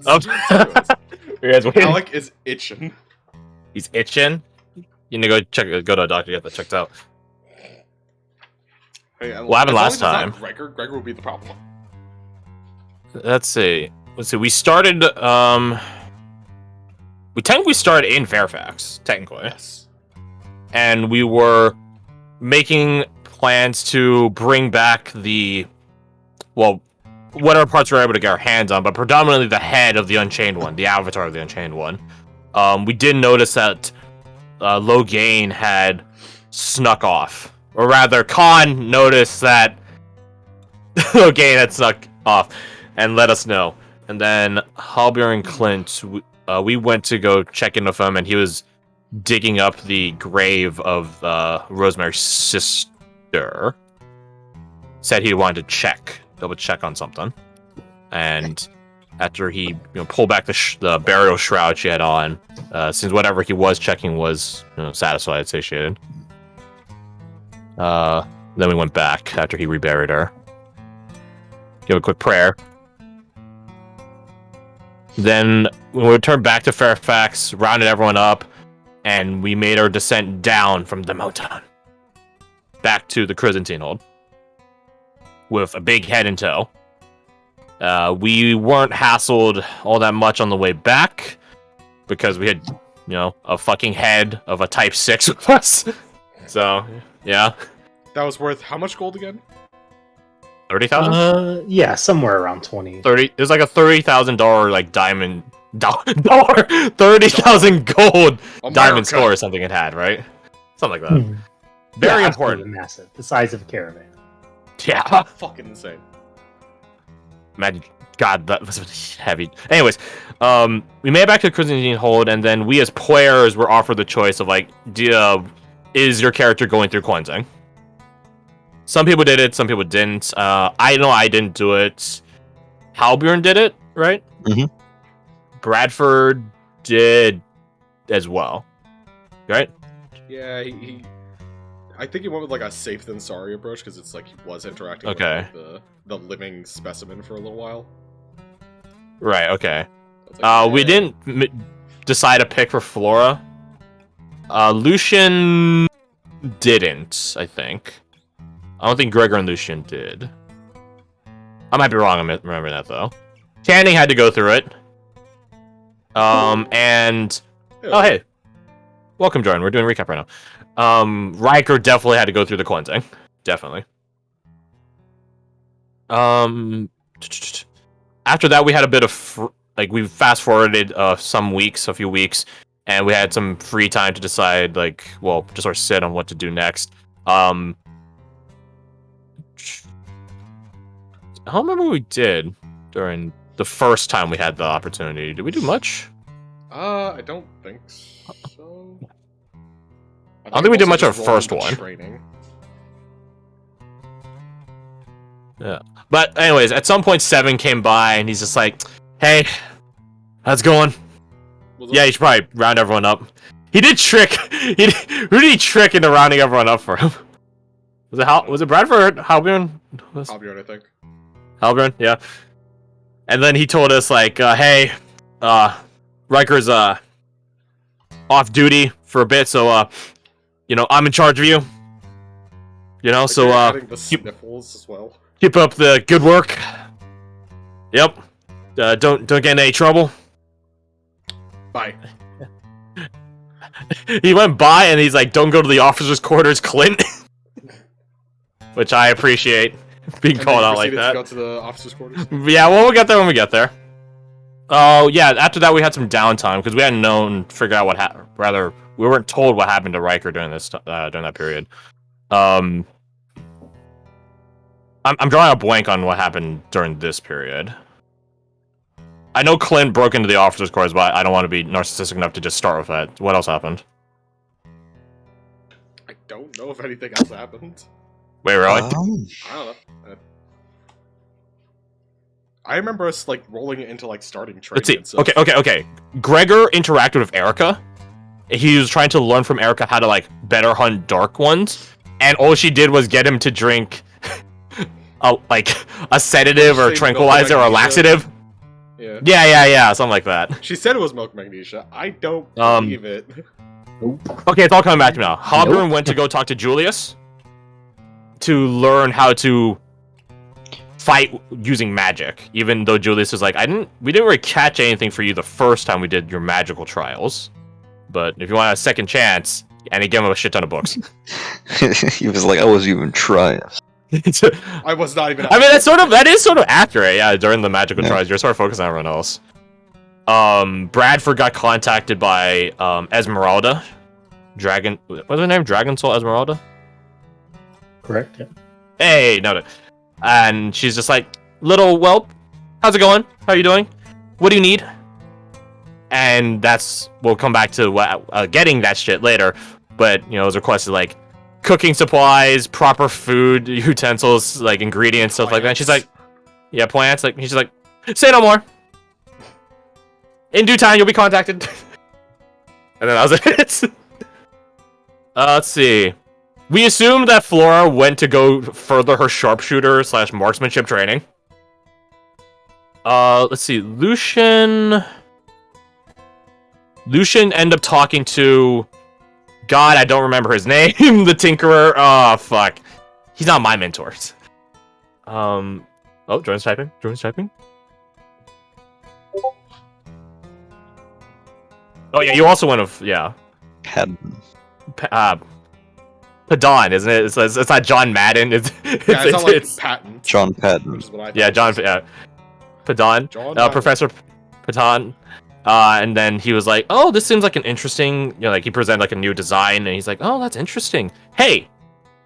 Oh. You guys waiting? Alec is itching. He's itching. You need to go to a doctor to get that checked out. Hey, What happened last time? Gregor will be the problem. Let's see. We started. We technically started in Fairfax, technically. Yes. And we were making plans to bring back whatever parts we were able to get our hands on, but predominantly the head of the Unchained One, the avatar of the Unchained One. We did notice that Logain had snuck off. Or rather, Khan noticed that Logain had snuck off and let us know. And then Halbjer and Clint, we went to go check in with him, and he was digging up the grave of Rosemary's sister. Said he wanted to double check on something. And after he pulled back the burial shroud she had on, since whatever he was checking was satisfied, satiated. Then we went back after he reburied her. Give a quick prayer. Then we returned back to Fairfax, rounded everyone up, and we made our descent down from the mountain back to the Chrysantine hold with a big head in tow. We weren't hassled all that much on the way back because we had, a fucking head of a Type 6 with us. So, yeah. That was worth how much gold again? 30,000? Yeah, somewhere around 20. 30. It was like a $30,000 like diamond dollar 30,000 gold diamond score or something it had, right? Something like that. Very important. Massive. The size of a caravan. Yeah. Fucking insane. Man, God, that was heavy. Anyways, we made it back to the Chrysantine hold, and then we as players were offered the choice of like, is your character going through cleansing? Some people did it, some people didn't. I know I didn't do it. Halbjorn did it, right? Mm-hmm. Bradford did as well, right? Yeah, he I think he went with like a safe than sorry approach because it's like he was interacting with Okay. like, the living specimen for a little while. Right. Okay. So it's like, We didn't decide a pick for Flora. Lucian didn't, I think. I don't think Gregor and Lucian did. I might be wrong. I'm remembering that though. Channing had to go through it. And oh hey, welcome, Jordan. We're doing a recap right now. Riker definitely had to go through the cleansing. Definitely. After that, we had a bit of we fast forwarded a few weeks, and we had some free time to decide just sort of sit on what to do next. I don't remember what we did during the first time we had the opportunity. Did we do much? I don't think so. I don't think we did much on the first one. Training. Yeah. But anyways, at some point, Seven came by, and he's just like, hey, how's it going? Yeah, you should probably round everyone up. He did trick. Who did he trick into rounding everyone up for him? Was it Bradford or Halbjorn? Halbjorn, I think. Halbjorn, yeah. And then he told us hey, Riker's off duty for a bit, so I'm in charge of you. So adding the sniffles as well. Keep up the good work. Yep. Don't get in any trouble. Bye. He went by and he's like, "Don't go to the officers' quarters, Clint," which I appreciate being called out like that. To go to the officers' quarters. Yeah, well, we'll get there when we get there. Oh yeah. After that, we had some downtime because we hadn't figured out what happened. Rather, we weren't told what happened to Riker during that period. I'm drawing a blank on what happened during this period. I know Clint broke into the officers' quarters, but I don't want to be narcissistic enough to just start with that. What else happened? I don't know if anything else happened. Wait, really? I don't know. I remember us rolling it into starting training. Let's see. Okay. Gregor interacted with Erica. He was trying to learn from Erica how to better hunt dark ones, and all she did was get him to drink a sedative or tranquilizer or laxative. Yeah. Yeah, something like that. She said it was milk magnesia. I don't Um, believe it. Nope. Okay, it's all coming back to me now. Hobgoblin Nope. went to go talk to Julius to learn how to fight using magic. Even though Julius was like, we didn't really catch anything for you the first time we did your magical trials. But if you want a second chance, and he gave him a shit ton of books. He was like, I wasn't even trying. I was not even. I mean, that is sort of accurate. Yeah, during the magical Yeah. trials, you're sort of focused on everyone else. Bradford got contacted by Esmeralda, Dragon. What's her name? Dragon Soul Esmeralda. Correct. Yeah. Hey, no, and she's just like, little whelp, how's it going? How are you doing? What do you need? And we'll come back to getting that shit later. But it was requested like cooking supplies, proper food utensils, like ingredients, stuff like that. And she's like, yeah, plants. Like she's like, say no more. In due time, you'll be contacted. And then that was it. Let's see. We assumed that Flora went to go further her sharpshooter / marksmanship training. Let's see. Lucian ended up talking to... God, I don't remember his name. The Tinkerer. Oh, fuck. He's not my mentor. Oh, Jordan's typing. Oh, yeah, you also went of... Yeah. Padon, isn't it? It's not John Madden. It's not like Patton. John Patton. Which is what I yeah, John. thought. Yeah, Padon. John Professor Padon. And then he was like, "Oh, this seems like an interesting." Like he presented like a new design, and he's like, "Oh, that's interesting. Hey,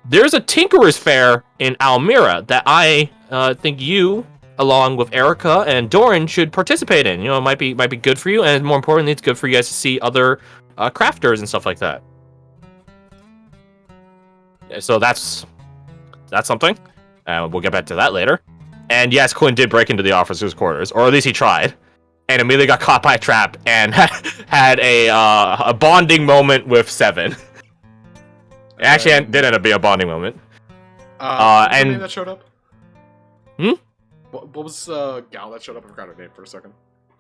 there's a Tinkerer's Fair in Almira that I think you, along with Erica and Doran, should participate in. It might be good for you, and more importantly, it's good for you guys to see other crafters and stuff like that." So that's something. We'll get back to that later. And yes, Quinn did break into the officers' quarters, or at least he tried, and immediately got caught by a trap and had a bonding moment with Seven. It actually did end up being a bonding moment. What's the and- name that showed up? Hmm? What was gal that showed up? I forgot her name for a second.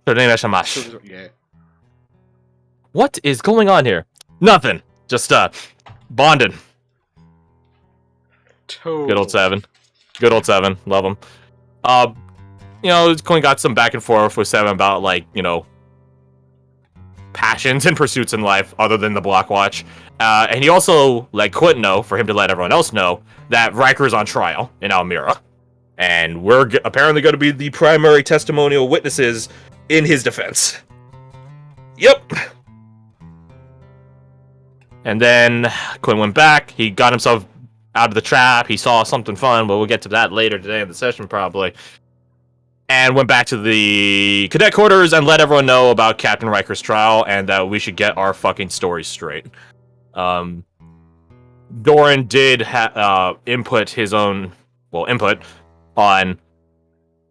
Her name is Shamash. Yeah. What is going on here? Nothing. Just bonded. Good old Seven. Love him. Quinn got some back and forth with Seven about passions and pursuits in life other than the Block Watch. And he also let Quinn know, for him to let everyone else know, that Riker's on trial in Almira. And we're apparently going to be the primary testimonial witnesses in his defense. Yep. And then Quinn went back. He got himself out of the trap. He saw something fun, but we'll get to that later today in the session probably. And went back to the cadet quarters and let everyone know about Captain Riker's trial and that we should get our fucking story straight. Doran did input his own input on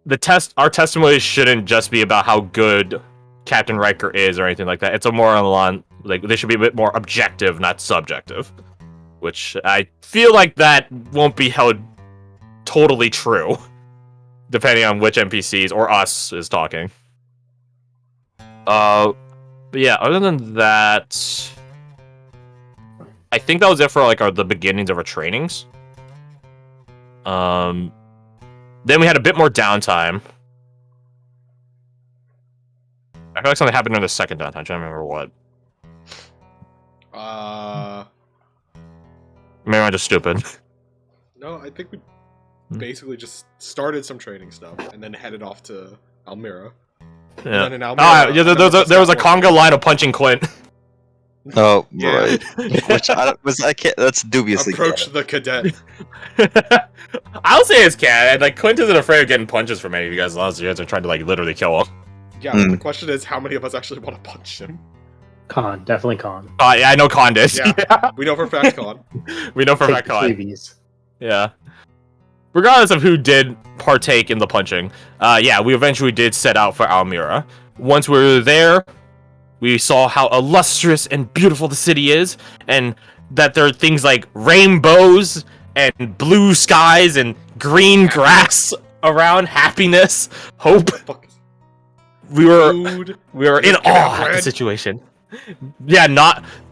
the test. Our testimony shouldn't just be about how good Captain Riker is or anything like that. It's a more on they should be a bit more objective, not subjective. Which I feel like that won't be held totally true, depending on which NPCs or us is talking. But yeah, other than that, I think that was it for the beginnings of our trainings. Then we had a bit more downtime. I feel like something happened during the second downtime. I'm trying to remember what. Maybe I'm just stupid. No, I think we basically just started some training stuff and then headed off to Almira. Yeah. And then in Almira, there was a conga line of punching Clint. Oh, Yeah. right. Which that's dubiously approach canon. the cadet. I'll say it's canon. Clint isn't afraid of getting punches from any of you guys, as long as you guys are trying to literally kill him. Yeah, the question is how many of us actually want to punch him? Con, definitely con. Yeah, I know Con did. Yeah. We know for a fact, Con. We know for a Take fact the Con. freebies. Yeah. Regardless of who did partake in the punching, we eventually did set out for Almira. Once we were there, we saw how illustrious and beautiful the city is, and that there are things like rainbows and blue skies and green grass around, happiness, hope. Fuck. we were Food. in Just give me awe at the bread. situation. Yeah,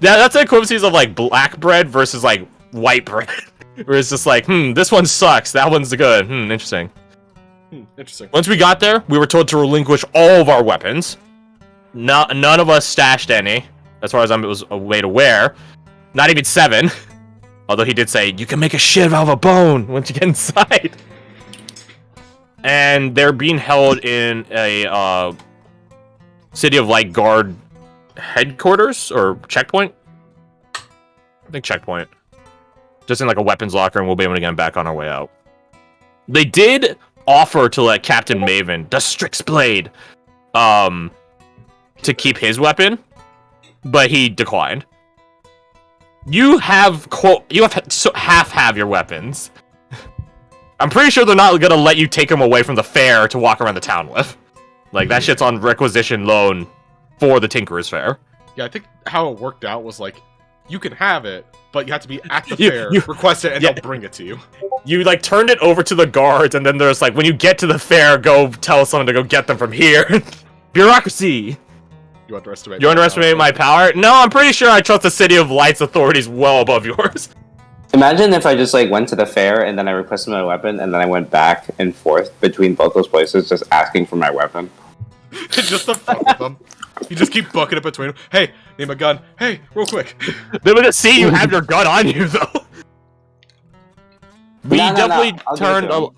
that's the equivalencies of like black bread versus like white bread. Where it's just like, this one sucks, that one's good. Interesting. Interesting. Once we got there, we were told to relinquish all of our weapons. None of us stashed any, as far as I was made aware. Not even 7. Although he did say, you can make a shiv out of a bone once you get inside. And they're being held in a City of Light Guard headquarters or checkpoint. I think checkpoint. Just in like a weapons locker, and we'll be able to get them back on our way out. They did offer to let Captain Maven, the Strix Blade, to keep his weapon, but he declined. You have half your weapons. I'm pretty sure they're not gonna let you take them away from the fair to walk around the town with. Like, that shit's on requisition loan for the Tinkerer's Fair. Yeah, I think how it worked out was like, you can have it, but you have to be at the You- fair, you- request it, and yeah. they'll bring it to you. You, like, turned it over to the guards, and then there's like, when you get to the fair, go tell someone to go get them from here. Bureaucracy! You underestimate. You underestimate my power? No, I'm pretty sure I trust the City of Light's authorities well above yours. Imagine if I just like went to the fair and then I requested my weapon and then I went back and forth between both those places just asking for my weapon. Just to fuck with them. You just keep bucking it between them. Hey, name a gun. Hey, real quick. They would just see you have your gun on you, though. We No, definitely I'll give it to him.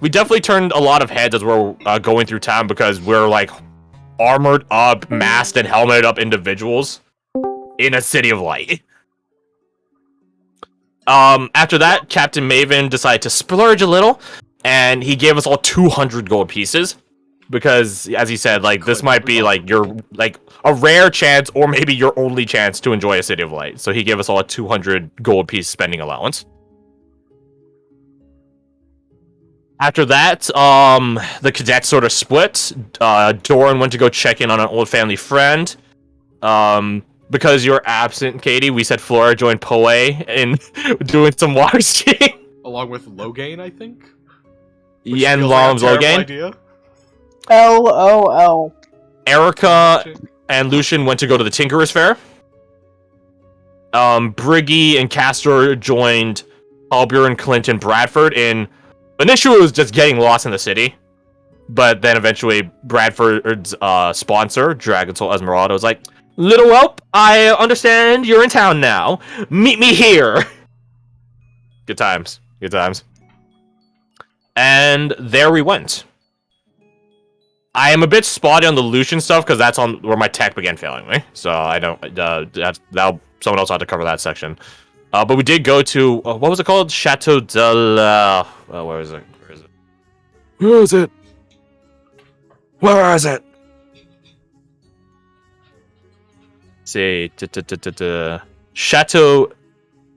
we definitely turned a lot of heads as we're going through town because we're like armored up, masked, and helmeted up individuals in a City of Light. After that, Captain Maven decided to splurge a little, and he gave us all 200 gold pieces. Because, as he said, like, this might be, like, your, like, a rare chance, or maybe your only chance to enjoy a City of Light. So he gave us all a 200 gold piece spending allowance. After that, the cadets sort of split. Doran went to go check in on an old family friend. Because you're absent, Katie, we said Flora joined Poe in doing some water skiing. Along with Logain, I think? Yeah, and Feels like a Lom's terrible Logain. idea. LOL. Erica and Lucian went to go to the Tinkerer's Fair. Briggy and Castor joined Albury, Clint, and Bradford in... Initially, it was just getting lost in the city. But then eventually, Bradford's sponsor, Dragon Soul Esmeralda, was like, Little whelp, I understand you're in town now. Meet me here. Good times. Good times. And there we went. I am a bit spotty on the Lucian stuff because that's on where my tech began failing me. So I don't. Someone else had to cover that section. But we did go to what was it called? Chateau de la. Where is it? Where is it? Where is it? Where is it? Say Chateau.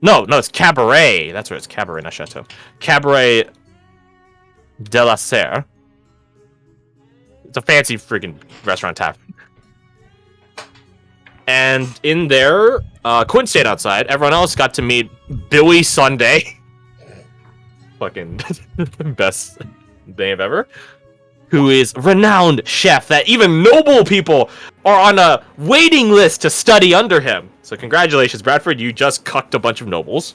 No, it's Cabaret. That's where it's Cabaret, not Chateau. Cabaret de la Serre. It's a fancy freaking restaurant tap. And in there, Quinn stayed outside. Everyone else got to meet Billy Sunday. Fucking best name ever. Who is a renowned chef that even noble people are on a waiting list to study under him. So congratulations, Bradford. You just cucked a bunch of nobles.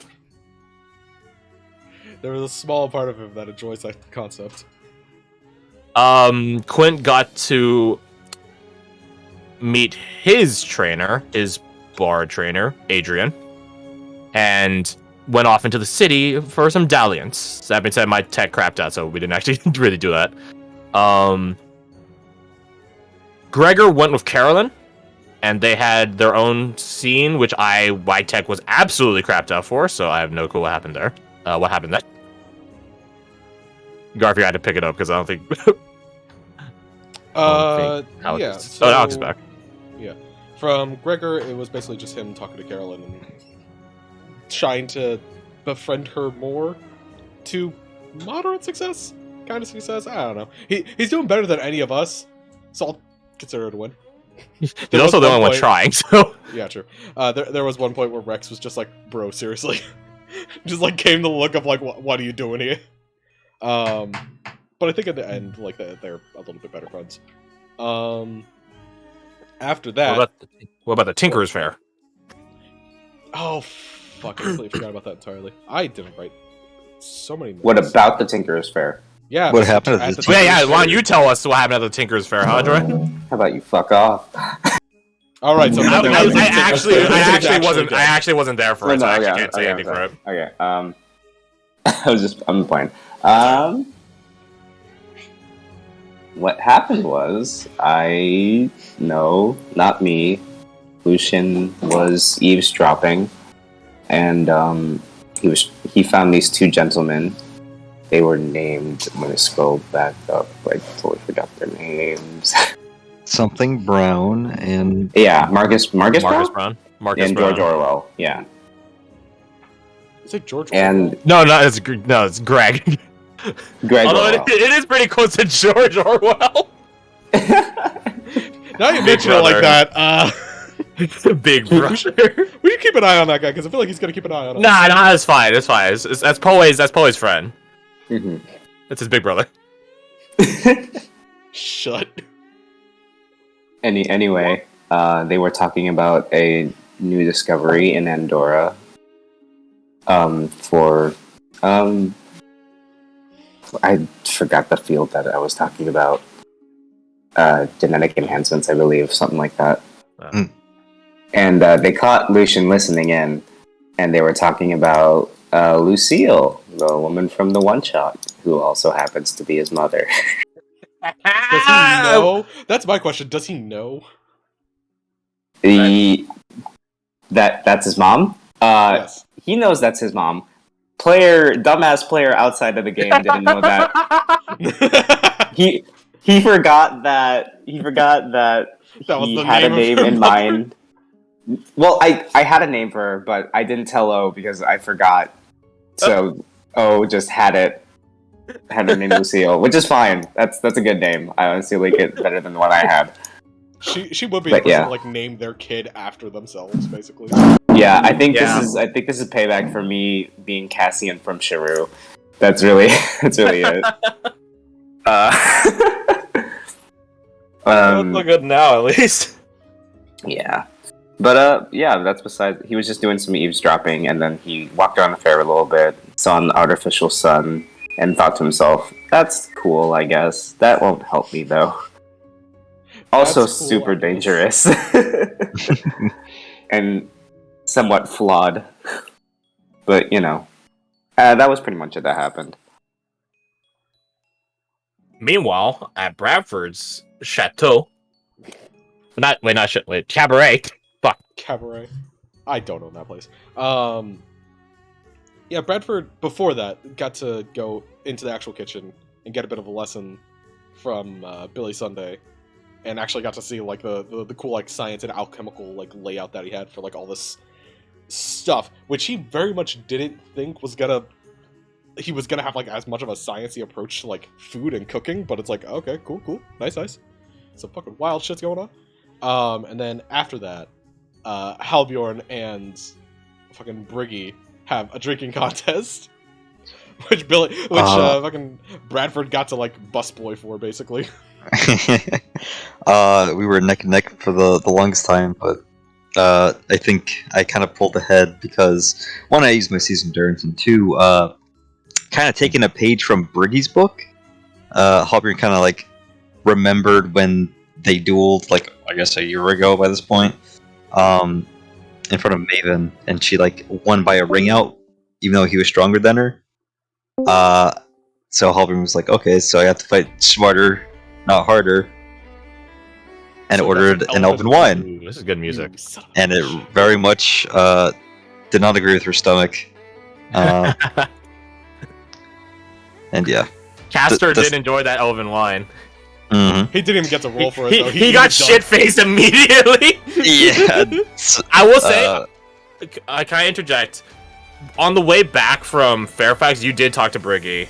There was a small part of him that enjoys that concept. Quint got to meet his trainer, his bar trainer, Adrian, and went off into the city for some dalliance. That being said, my tech crapped out, so we didn't actually really do that. Gregor went with Carolyn, and they had their own scene, which my tech was absolutely crapped out for, so I have no clue what happened there. What happened there? Garfield had to pick it up because I don't think. Alex yeah. is- Alex is back. Yeah. From Gregor, it was basically just him talking to Carolyn and trying to befriend her more to moderate success? Kind of success? I don't know. He's doing better than any of us, so I'll consider it a win. He's also the only one trying, so. Yeah, true. There was one point where Rex was just like, bro, seriously. Just like came the look of like, what are you doing here? But I think at the end, like, they're a little bit better friends. After that, What about the Tinker's Fair? oh fuck! I completely forgot about that entirely. I didn't write so many. What notes. about the Tinker's Fair? Yeah. What this- happened at at the the Yeah, Tinker's Why don't Fair. you tell us what happened at the Tinker's Fair, huh, Troy? How about you fuck off? All right. So I, there I, was a I Tinker's actually, Fair. I actually Actually wasn't. did. I actually wasn't there for it, so I actually can't say anything for it. Okay. I'm playing. What happened was, not me. Lucian was eavesdropping, and he found these two gentlemen. They were named. I'm gonna scroll back up. I totally forgot their names. Something Brown and Yeah, Marcus Brown? Brown. Marcus And Brown. George Orwell. Yeah, Is it George? and No, it's Greg. Greg Although Orwell. it is pretty close to George Orwell. Now you mention it like brother. that. It's a big brother. We should keep an eye on that guy because I feel like he's gonna keep an eye on us. Nah, that's fine. That's fine. That's Poe's friend. Mhm. That's his big brother. Shut. Anyway, they were talking about a new discovery in Andorra. I forgot the field that I was talking about. Genetic enhancements, I believe, something like that. Mm. And they caught Lucian listening in, and they were talking about Lucille, the woman from the one shot, who also happens to be his mother. Does he know? That's my question. Does he know? That's his mom. Yes. He knows that's his mom. Dumbass player outside of the game didn't know that. He forgot that he That was the had a name name of her in mother. mind. Well, I had a name for her, but I didn't tell O because I forgot. So O just had her name Lucille, which is fine. That's a good name. I honestly like it better than the one I had. She would be But the person yeah. to, like, name their kid after themselves, basically. Yeah, I think Yeah. this is payback for me being Cassian from Shiru. That's really it. Look good now, at least. Yeah. But yeah, that's besides. He was just doing some eavesdropping, and then he walked around the fair a little bit, saw an artificial sun, and thought to himself, "That's cool, I guess. That won't help me though." Also, That's cool, super I guess. dangerous and somewhat flawed. But that was pretty much it that happened. Meanwhile, at Bradford's chateau, cabaret. Fuck. Cabaret. I don't own that place. Yeah, Bradford, before that, got to go into the actual kitchen and get a bit of a lesson from Billy Sunday, and actually got to see, like, the cool, like, science and alchemical, like, layout that he had for, like, all this stuff, which he very much didn't think he was gonna have, like, as much of a sciencey approach to, like, food and cooking, but it's like, okay, cool, nice. Some fucking wild shit's going on. And then after that, Halbjorn and fucking Briggy have a drinking contest, which fucking Bradford got to, like, busboy for, basically. we were neck and neck for the longest time, but I think I kind of pulled ahead because one, I used my season endurance, and two, kind of taking a page from Briggy's book. Halbjorn kind of like remembered when they dueled, like I guess a year ago by this point, in front of Maven, and she like won by a ring out, even though he was stronger than her. So Halbjorn was like, okay, so I have to fight smarter, not harder, and So ordered that's an elven wine. Ooh, this is good music. You son of a And it bitch. very much did not agree with her stomach. And yeah. Castor This- did enjoy that elven wine. Mhm. He didn't even get to roll for it, though. He got was done. shit faced immediately. Yeah. s- I will say, uh, can I interject? On the way back from Fairfax, you did talk to Briggy,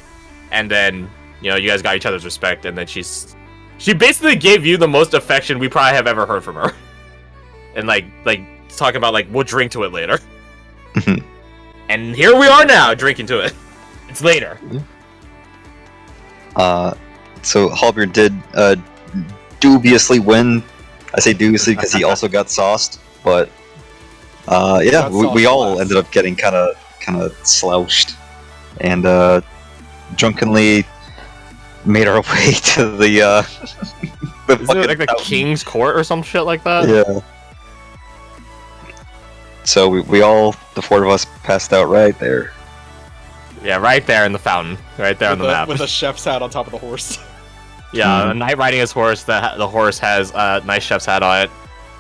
and then you guys got each other's respect, and then she basically gave you the most affection we probably have ever heard from her, and like talking about like we'll drink to it later, and here we are now drinking to it. It's later. So Halbjorn did dubiously win. I say dubiously because he also got sauced, but yeah, Got we sauced all last. ended up getting kind of slouched, and drunkenly made our way to the the Isn't it like the fountain. King's Court or some shit like that? Yeah. So we all, the four of us, passed out right there. Yeah, right there in the fountain, right there on the map. With a chef's hat on top of the horse. Yeah, a knight riding his horse. The horse has a nice chef's hat on it.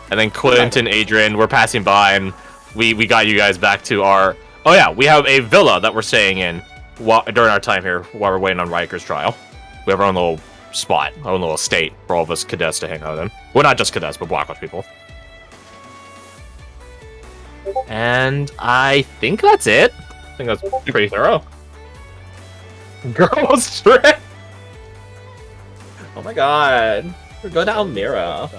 And then Clint and Adrian were passing by, and we got you guys back to our. Oh yeah, we have a villa that we're staying in during our time here while we're waiting on Riker's trial. We have our own little spot, our own little estate for all of us cadets to hang out in. Well, not just cadets, but Blackwatch people. And I think that's it. I think that's pretty thorough. Girl strip. Oh my god. We're going to Almira.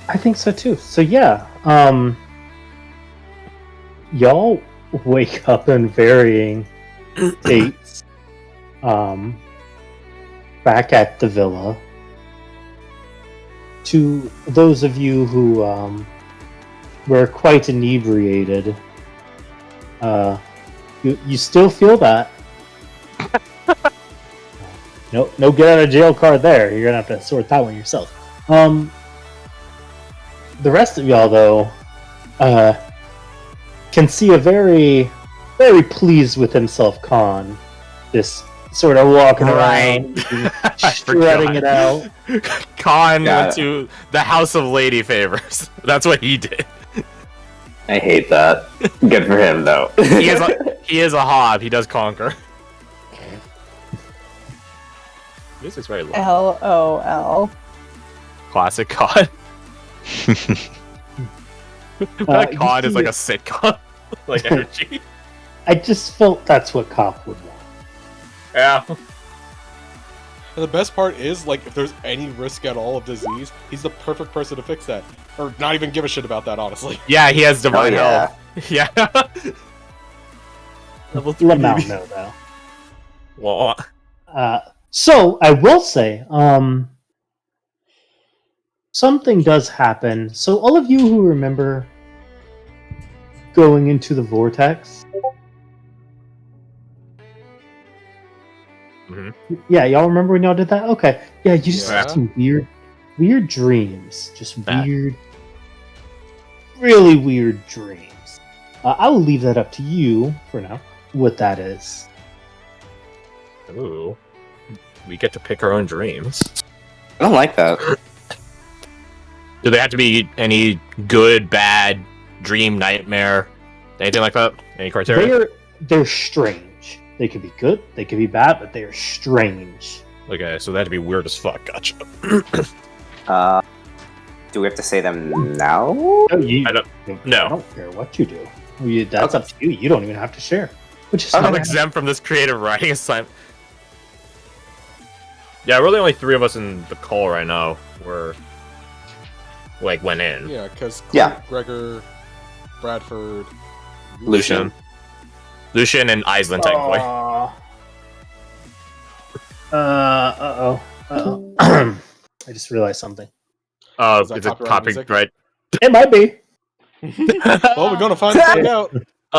I think so too. So yeah, y'all wake up in varying states. Back at the villa. To those of you who were quite inebriated, you still feel that. No get out of jail card there. You're gonna have to sort that one yourself. The rest of y'all, though, can see a very, very pleased with himself Khan. This sort of walking around, shredding it out. Khan Got went to the House of Lady Favors. That's what he did. I hate that. Good for him, though. He is a hob. He does conquer. Music's very low. LOL. Classic Khan. That Khan is like a sitcom. Like energy. I just felt that's what Cop would want. Yeah. And the best part is, like, if there's any risk at all of disease, he's the perfect person to fix that. Or not even give a shit about that, honestly. Yeah, he has divine yeah. health. Yeah. Level 3 Lamau baby. no, though. Well, So I will say, something does happen. So all of you who remember going into the vortex, yeah, y'all remember when y'all did that? Okay, yeah, you just Yeah. had some weird dreams, just That. weird, really weird dreams. I will leave that up to you for now. What that is. ooh. We get to pick our own dreams. I don't like that. Do they have to be any good, bad, dream, nightmare, anything like that? Any criteria? They're strange. They could be good, they could be bad, but they are strange. Okay, so they have to be weird as fuck. Gotcha. Do we have to say them now? No, I don't- no. I don't care what you do. That's up to you. You don't even have to share. Which is I'm fine. exempt from this creative writing assignment. Yeah, really only 3 of us in the call right now were, like, went in. Yeah, because Yeah. Gregor, Bradford, Lucian. Lucian and Iceland, technically. Uh-oh. I just realized something. Oh, Is that is it copyright music? copyright? It might be. Well, we're gonna find out.